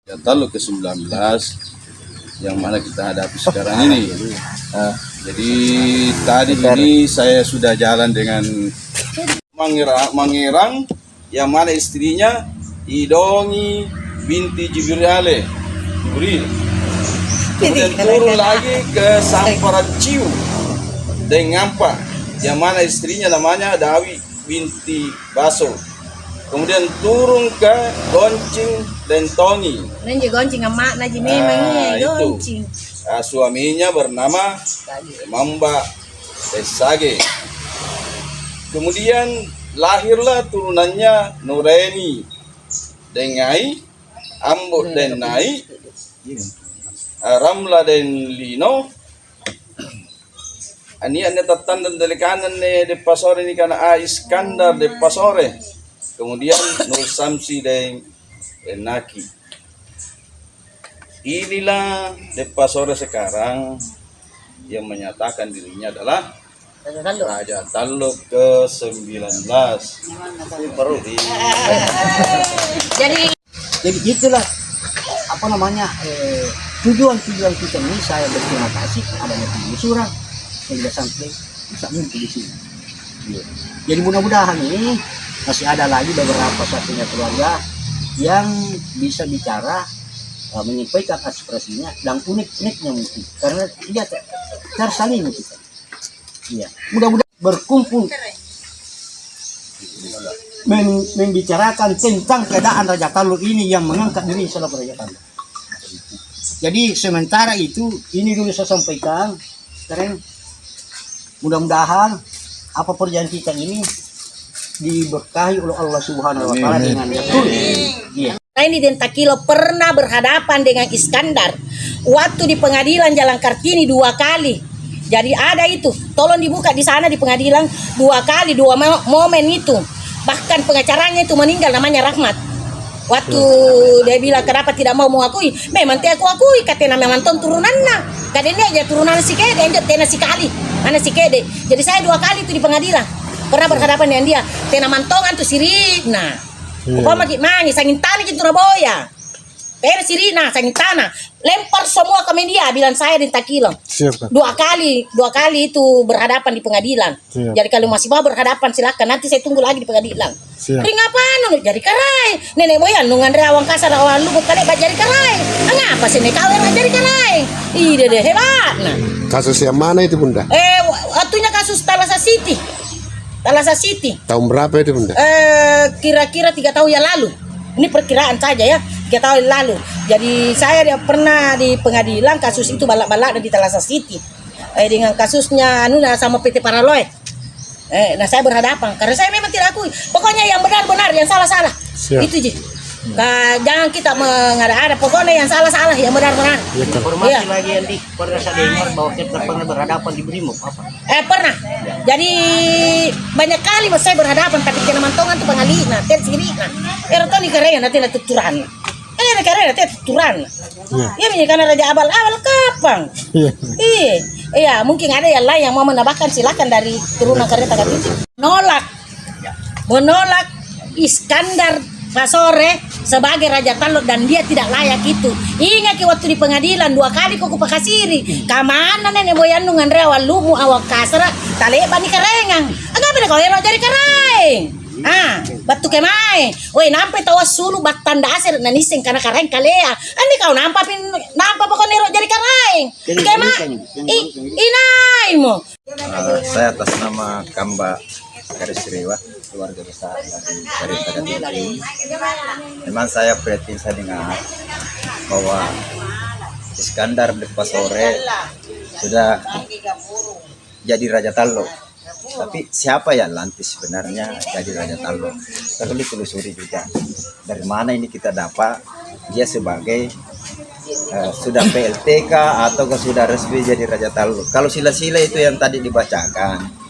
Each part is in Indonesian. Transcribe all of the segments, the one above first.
Talu ke-19 yang mana kita hadapi sekarang ini. Jadi tadi ini saya sudah jalan dengan Mangirang yang mana istrinya Idongi binti Jibril. Kemudian turun lagi ke Samparaciu dengan Ngampa yang mana istrinya namanya Dawi binti Baso. Kemudian turun ke Goncing dan Tongi. Nanti goncing emak naji memang goncing. Suaminya bernama Mamba Desage. Kemudian lahirlah turunannya Nureni Dengai, Ambo Denai, Ramla den Lino. Ani ane tatan dan delikanan de Pasore ni kana Iskandar de Pasore. Kemudian Nur Samsi dan Naki. Inilah de Pasore sekarang yang menyatakan dirinya adalah Raja Taluk ke-19. Baru di jadi itulah apa namanya tujuan kita ini. Saya berterima kasih adanya penggusuran yang sudah sampai bisa muncul di sini. Jadi mudah-mudahan ini masih ada lagi beberapa satunya keluarga yang bisa bicara, menyampaikan aspirasinya dan unik-uniknya mungkin karena tidak tersaling kita. Iya, mudah-mudahan berkumpul membicarakan tentang keadaan Raja Taluk ini yang mengangkat diri sebagai Raja Taluk. Jadi sementara itu ini dulu saya sampaikan. Sekarang mudah-mudahan apa perjanjian kita ini diberkahi oleh Allah Subhanahu wa taala dengan betul. Iya. Ini dan Takilo pernah berhadapan dengan Iskandar waktu di pengadilan Jalan Kartini 2 kali. Jadi ada itu, tolong dibuka di sana di pengadilan 2 kali, 2 momen itu. Bahkan pengacaranya itu meninggal namanya Rahmat. Waktu dia bilang kenapa tidak mau mengakui, memang tidak aku akui katanya memang turunannya. Katanya aja turunan si Kede, tena si Kali, mana si Kede. Jadi saya 2 kali itu di pengadilan pernah berhadapan dengan dia. Tena mantongan tuh Sirina. Upama gimana sangin tanah di Surabaya. Tena Sirina sangin tanah. Lempar semua ke media bilang saya di Takilo. 2 kali itu berhadapan di pengadilan. Jadi kalau masih mau berhadapan silakan, nanti saya tunggu lagi di pengadilan. Ring apaan jadi karai nenek moyang nungan rawang kasar awal lu kali jadi karai ngapa sih nek kawin jadi karai ide deh hebat. Nah kasus yang mana itu Bunda? Waktunya kasus Talasa City Tahun berapa itu Bunda? Kira-kira 3 tahun yang lalu. Ini perkiraan saja ya, 3 tahun yang lalu. Jadi saya pernah di pengadilan kasus itu balak-balak di Talasa City dengan kasusnya sama PT Paraloy. Nah saya berhadapan karena saya memang tidak akui. Pokoknya yang benar-benar, yang salah-salah. Itu sih. Jangan kita mengada-ada. Pokoknya yang salah-salah, yang benar-benar. Informasi lagi yang pernah saya dengar bahwa kita pernah berhadapan di Brimob apa? Pernah. Jadi banyak kali saya berhadapan tapi kena mantongan tuh pengalihan, tersirina. Erto ni karena nanti lah tuturan. Karena nanti tuturan. Ya ini karena Raja Abal kapan? Iya, mungkin ada yang lain yang mau menambahkan silakan dari turunan kereta itu. Menolak Iskandar Pasore sebagai Raja Taluk dan dia tidak layak itu. Ingat waktu di pengadilan 2 kali kok pakasiri. Kamana nenek moyang nungan rewa lumu awak kasara taleba ni karengang. Agak beda kau yang jadi kareng. Batu kemai. Oi nampai tawas sulu batan dasar naniseng karena kareng kalea. Ani kau nampak pokoknya jadi kareng. Kema inai mo. Saya atas nama Kamba Karisriwa, keluarga besar dari Tagatiti. Memang saya prihatin saya dengar bahwa Iskandar de Pasore sudah jadi Raja Taluk. Tapi siapa yang lantis sebenarnya jadi Raja Taluk? Kita perlu telusuri juga. Dari mana ini kita dapat dia sebagai sudah PLTK atau sudah resmi jadi Raja Taluk. Kalau sila-sila itu yang tadi dibacakan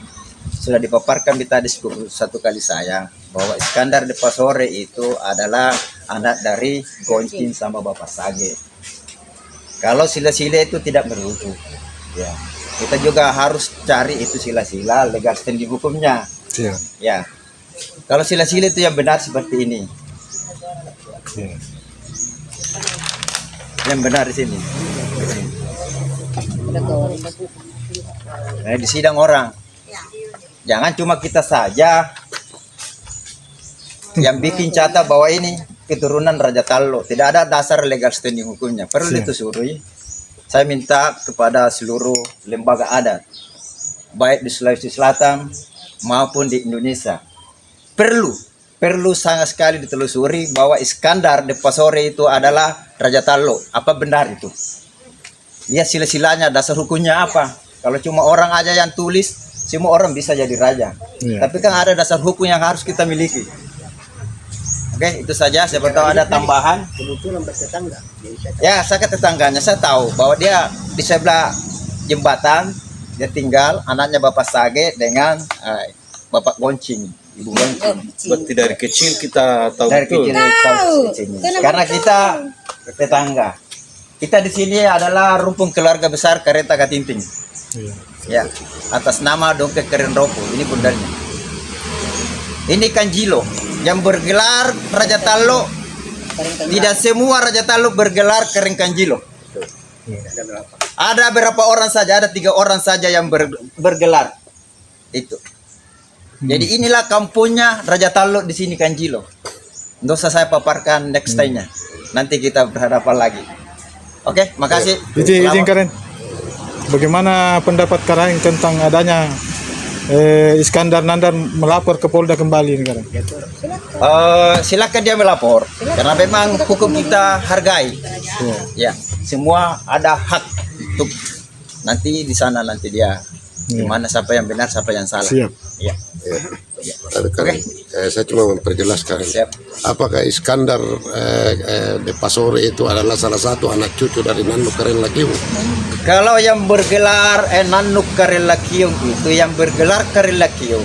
sudah dipaparkan di tadi 1 kali saya bahwa Iskandar de Pasore itu adalah anak dari Goncin sama Bapak Sage. Kalau sila-sila itu tidak merujuk, ya kita juga harus cari itu sila-sila legal standing hukumnya. Ya, kalau sila-sila itu yang benar seperti ini. yang benar di sini. Nah, di sidang orang. Jangan cuma kita saja yang bikin catat bahwa ini keturunan Raja Tallo. Tidak ada dasar legal standing hukumnya. Perlu ditelusuri. Saya minta kepada seluruh lembaga adat, baik di Sulawesi Selatan maupun di Indonesia, perlu sangat sekali ditelusuri bahwa Iskandar de Pasore itu adalah Raja Tallo. Apa benar itu? Lihat sila-silanya, dasar hukumnya apa. Kalau cuma orang aja yang tulis, semua orang bisa jadi raja. Tapi kan ada dasar hukum yang harus kita miliki. Oke, itu saja. Siapa tahu ada tambahan. Kebetulan bertetangga. Ya, saya ke tetangganya, saya tahu bahwa dia di sebelah jembatan, dia tinggal, anaknya Bapak Sage dengan Bapak Goncing, Ibu Goncing. Berarti dari kecil kita tahu Dari betul. kecil tahu kecilnya. Karena kita tetangga. Kita di sini adalah rumpun keluarga besar Kareta Katinting. Ya, atas nama Dongke Keren Ropo, ini bundanya. Ini Kanjilo yang bergelar Raja Tallo. Tidak semua Raja Tallo bergelar Keren Kanjilo. Ada berapa orang saja, ada 3 orang saja yang bergelar itu. Jadi inilah kampungnya Raja Tallo di sini Kanjilo. Nggak usah saya paparkan next time-nya. Nanti kita berhadapan lagi. Oke, makasih. Izin Karen. Bagaimana pendapat Karen tentang adanya Iskandar Nandar melapor ke Polda kembali nih Karen? Silakan dia melapor karena memang hukum kita hargai. Ya, semua ada hak untuk nanti di sana nanti dia gimana siapa yang benar siapa yang salah. Siap. Ya. Saya cuma memperjelas Karen. Siap. Apakah Iskandar de Pasore itu adalah salah satu anak cucu dari Nanduk Karen Lakiu? Kalau yang bergelar Nanduk Karen Lakiu itu yang bergelar Karen Lakiu,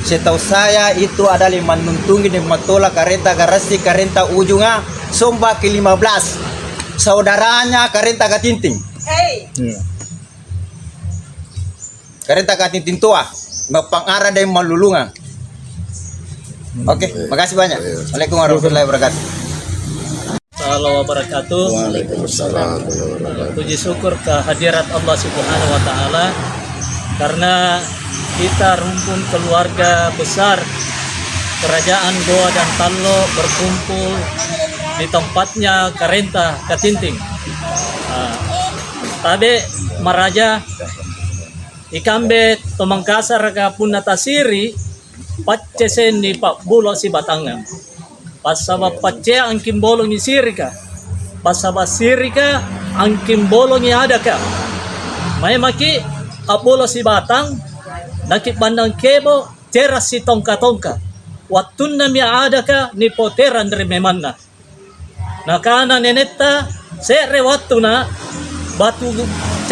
setahu saya itu adalah Manuntungi di Matola Karenta Garasi Karenta Ujunga Somba ke-15, saudaranya Karenta Katinting. Karenta Katinting tua, Bapangara dari Malulungan. Oke, makasih banyak. Waalaikumsalam warahmatullahi wabarakatuh. Assalamualaikum wabarakatuh. Waalaikumsalam. Puji syukur kehadirat Allah Subhanahu wa taala karena kita rumpun keluarga besar Kerajaan Goa dan Tallo berkumpul di tempatnya Karenta Katinting. Tabe maraja ikambe tomangkasar ka punatasiri patcesen ni Pak Bulo si Batangan. Pasaba patce ang kimbolong ni Sirika. Pasaba Sirika ang kimbolong ni Adaka. May maki apulo si Batang nakipandang kebo teras si tongka-tongka. Watun na mi Adaka ni poteran rememanna. Nakana neneta sere watu na batu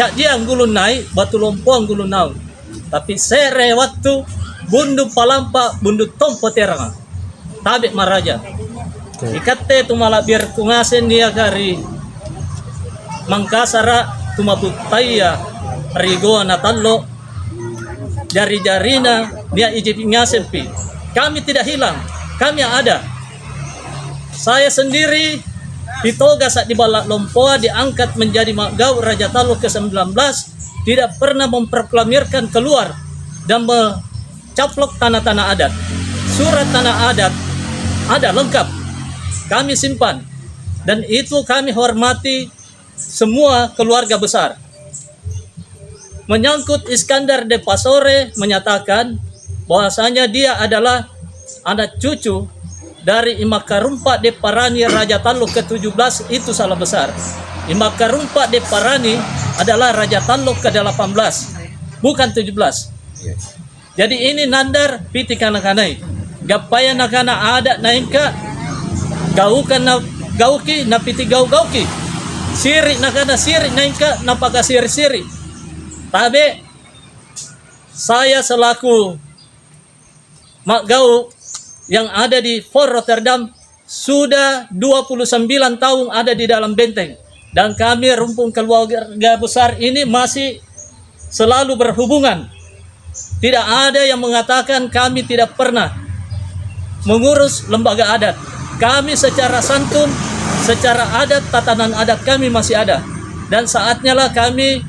cak dia ang gulunay, batu lompo ang gulunaw. Tapi sere watu bundu palampa bundu tompo teranga. Tabi maraja. Ikatte tumala biar kungasen dia kari mangkasara tumabutaya rigoa na Tallo jari-jarina dia ijip ngasempi. Kami tidak hilang, kami ada. Saya sendiri ditoga saat di Balak Lompoa diangkat menjadi Magau Raja Tallo ke-19, tidak pernah memproklamirkan keluar dan mencaplok tanah-tanah adat. Surat tanah adat ada lengkap, kami simpan dan itu kami hormati semua keluarga besar. Menyangkut Iskandar de Pasore menyatakan bahwasanya dia adalah anak cucu dari Imakarumpa de Parani Raja Tallo ke-17, itu salah besar. Imakarumpa de Parani adalah Raja Tallo ke-18, bukan 17. Jadi ini nandar piti kana-kanai. Gapaya nakana ada naingka gaukan na gauki na piti gau-gauki. Siri nakana siri naingka napaka siri-siri. Tabe saya selaku Magau yang ada di Fort Rotterdam sudah 29 tahun ada di dalam benteng. Dan kami rumpun keluarga besar ini masih selalu berhubungan. Tidak ada yang mengatakan kami tidak pernah mengurus lembaga adat. Kami secara santun secara adat, tatanan adat kami masih ada. Dan saatnya lah kami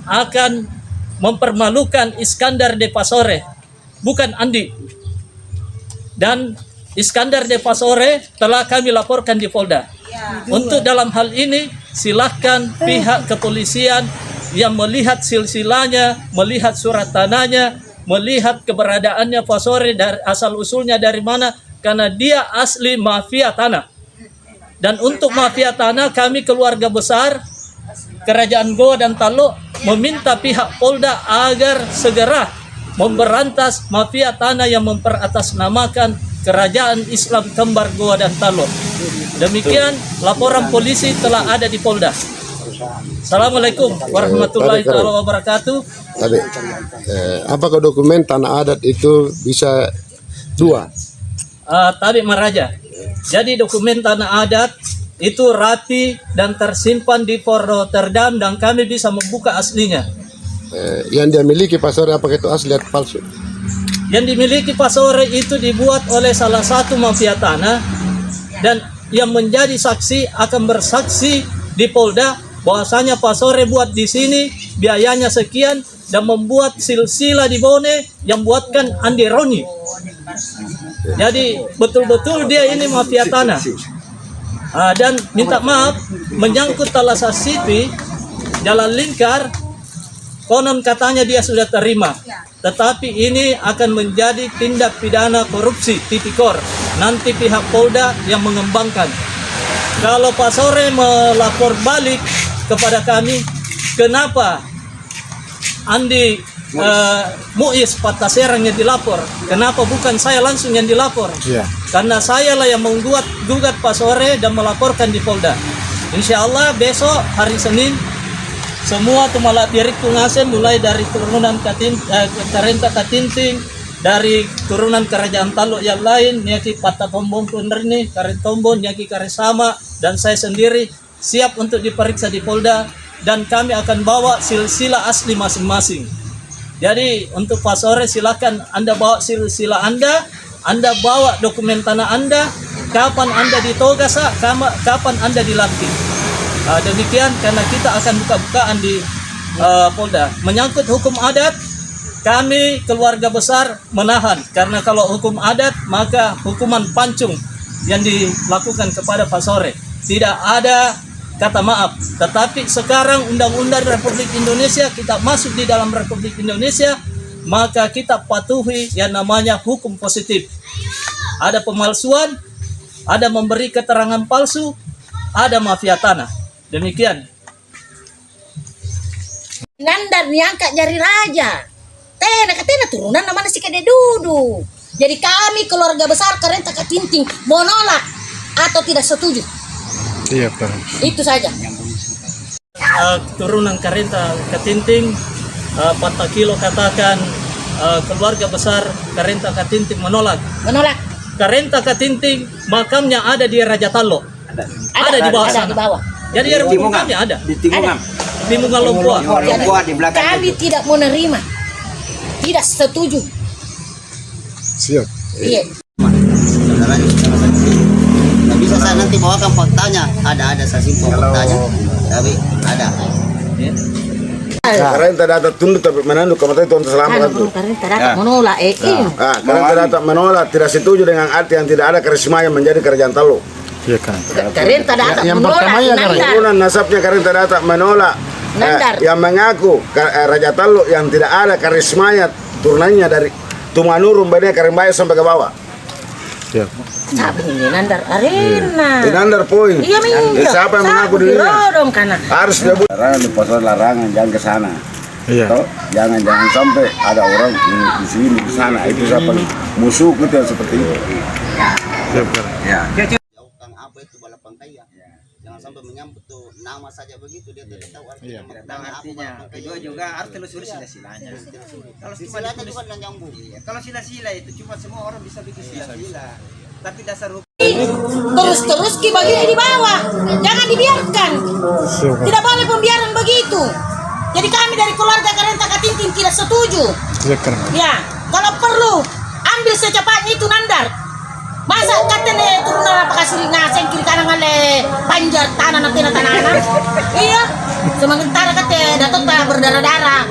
akan mempermalukan Iskandar de Pasore, bukan Andi. Dan Iskandar de Pasore telah kami laporkan di Polda. Untuk dalam hal ini, silahkan pihak kepolisian yang melihat silsilanya, melihat surat tanahnya, melihat keberadaannya Pasore dari asal usulnya dari mana, karena dia asli mafia tanah. Dan untuk mafia tanah, kami keluarga besar Kerajaan Goa dan Taluk meminta pihak Polda agar segera memberantas mafia tanah yang memperatasnamakan Kerajaan Islam Kembar Goa dan Taluk. Demikian laporan polisi telah ada di Polda. Assalamualaikum warahmatullahi wabarakatuh. Tadi, apakah dokumen tanah adat itu bisa dua? Tadi Maraja. Jadi dokumen tanah adat itu rapi dan tersimpan di Fort Rotterdam dan kami bisa membuka aslinya. Yang dia miliki Pasore apakah itu asli atau palsu? Yang dimiliki Pasore itu dibuat oleh salah satu mafia tanah, dan yang menjadi saksi akan bersaksi di Polda bahwasanya Pasore buat di sini biayanya sekian dan membuat silsilah di Bone yang buatkan Andi Roni. Jadi betul-betul dia ini mafia tanah. Dan minta maaf menyangkut Thalassa City Jalan Lingkar, konon katanya dia sudah terima, tetapi ini akan menjadi tindak pidana korupsi tipikor. Nanti pihak Polda yang mengembangkan. Kalau Pasore melapor balik kepada kami, kenapa Andi Muiz Pataserang yang dilapor, kenapa bukan saya langsung yang dilapor? Karena saya lah yang gugat Pasore dan melaporkan di Polda. Insya Allah besok hari Senin semua tumala dirik tungasen mulai dari turunan Karenta Katinting, dari turunan Kerajaan Taluk yang lain, nyaki Pata Tombong Kunderni, Karet Tombong, nyaki Karesama, dan saya sendiri siap untuk diperiksa di Polda, dan kami akan bawa silsilah asli masing-masing. Jadi untuk Pasore silakan Anda bawa silsilah Anda bawa dokumen tanah Anda, kapan Anda ditogas, kapan Anda dilantik. Demikian, karena kita akan buka-bukaan di Polda. Menyangkut hukum adat, kami keluarga besar menahan, karena kalau hukum adat maka hukuman pancung yang dilakukan kepada Pasore. Tidak ada kata maaf. Tetapi sekarang Undang-Undang Republik Indonesia, kita masuk di dalam Republik Indonesia, maka kita patuhi yang namanya hukum positif. Ada pemalsuan, ada memberi keterangan palsu, ada mafia tanah. Demikian. Nandar diangkat jari raja. Katena turunan namanya si Kede Dudu. Jadi kami keluarga besar Karenta Katinting menolak atau tidak setuju. Iya, betul. Itu saja. Turunan Karenta Katinting, 4 kilo katakan keluarga besar Karenta Katinting menolak. Karenta Katinting makamnya ada di Raja Taluk. Ada di bawah sana. Di bawah. Jadi makamnya ada. Di Timungan. Timungan Lompua. Lompua di belakang. Kami tidak menerima. Tidak setuju. Siap. Iya. Nggak bisa saya nanti bawakan faktanya. Ada saya simpul faktanya. Tapi ada. Karenta data tunduk tapi menanduk kamu itu untuk selamat itu. Karenta data menolak. Karenta data menolak, tidak setuju dengan arti yang tidak ada karisma yang menjadi Kerajaan Taluk. Iya kan. Karenta data Yang menolak. pertama ya turunan nasabnya Karenta data menolak. Yang mengaku Raja Taluk yang tidak ada karismanya turunannya dari Tumanurun Bania Karimbaya sampai ke bawah. Siap. Tapi ini Nandar Arena. Di Nandar poin. Iya minta. Siapa yang mengaku dirinya? Rodong kana. Harus dia Larangan di pos larangan, jangan ke sana. Iya. Jangan sampai ada orang di sini di sana. Itu siapa musuh kita seperti itu. Siap, betul. Ya. Jauhkan apa itu balapan kaya. Jangan sampai menyambut tuh nama saja begitu, dia tidak tahu artinya. Dan artinya kedua juga harus telusuri sila-silanya. Kalau silsilahnya juga dan nyambung. Kalau sila-sila itu cuma semua orang bisa bikin sila-sila. Tapi dasar hukum Terus ki baginya di bawah. Jangan dibiarkan. Tidak boleh pembiaran begitu. Jadi kami dari keluarga Karenta Katinting tidak setuju. Iya kan. Ya, kalau perlu ambil secepatnya itu Nandar. Masa katanya turunan apa kasih ngaseng kiri kanan ngale Iya, sementara kata Datuk tak berdarah-darah,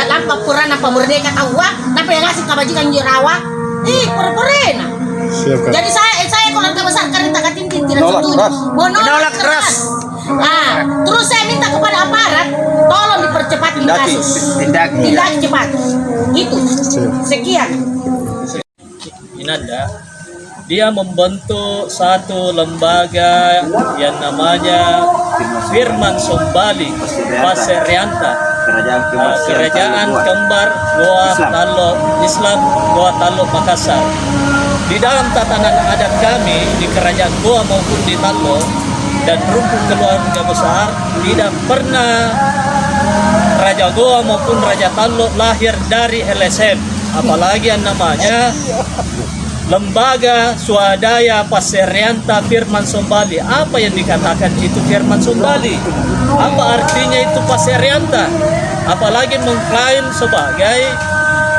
lampa purana pemerdeka tawa, tapi yang ngasih kebajikan jerawa, pura-purena. Siap, Kak. Jadi saya keluarga besar Karita Katintin tidak setuju. Menolak keras. Terus saya minta kepada aparat, tolong dipercepat ini kasus. Tindaki cepat. Itu. Sekian. Inanda, dia membentuk satu lembaga yang namanya Firman Sombali Paserianta, Kerajaan Kembar Goa Talo Islam Goa Talo Makassar. Di dalam tatanan adat kami di Kerajaan Goa maupun di Talo dan rumpun keluarga besar, tidak pernah Raja Goa maupun Raja Talo lahir dari LSM, apalagi yang namanya Lembaga Swadaya Paserianta Firman Sombali. Apa yang dikatakan itu Firman Sombali? Apa artinya itu Paserianta? Apalagi mengklaim sebagai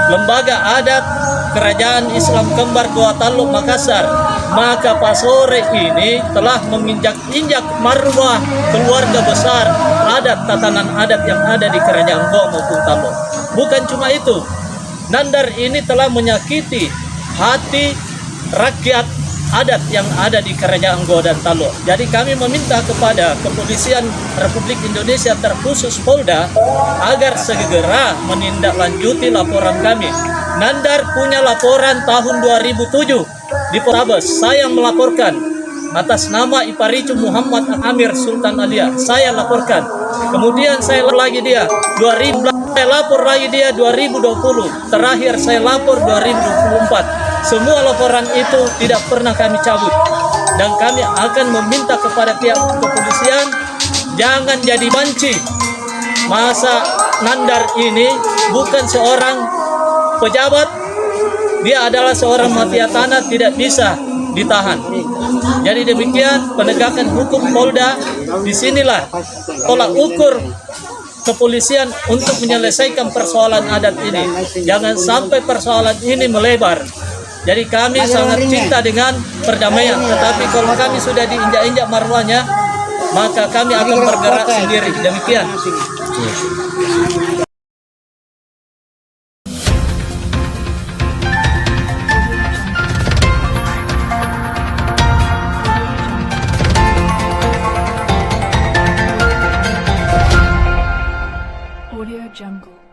lembaga adat Kerajaan Islam Kembar Goa Talo Makassar. Maka Pasore ini telah menginjak-injak marwah keluarga besar adat tatanan adat yang ada di Kerajaan Goa maupun Talo. Bukan cuma itu, Nandar ini telah menyakiti hati rakyat adat yang ada di Kerajaan Goa dan Talo. Jadi kami meminta kepada Kepolisian Republik Indonesia terkhusus Polda agar segera menindaklanjuti laporan kami. Nandar punya laporan tahun 2007 di Polabes. Saya melaporkan atas nama Iparicu Muhammad Amir Sultan Alia. Saya laporkan. Kemudian saya lagi dia 2000, saya lapor lagi dia 2020. Terakhir saya lapor 2024. Semua laporan itu tidak pernah kami cabut. Dan kami akan meminta kepada pihak kepolisian jangan jadi banci. Masa Nandar ini bukan seorang pejabat, dia adalah seorang mafia tanah, tidak bisa ditahan. Jadi demikian penegakan hukum Polda, disinilah tolak ukur kepolisian untuk menyelesaikan persoalan adat ini. Jangan sampai persoalan ini melebar. Jadi kami sangat cinta dengan perdamaian, tetapi kalau kami sudah diinjak-injak marwahnya, maka kami akan bergerak sendiri. Demikian. Audio Jungle.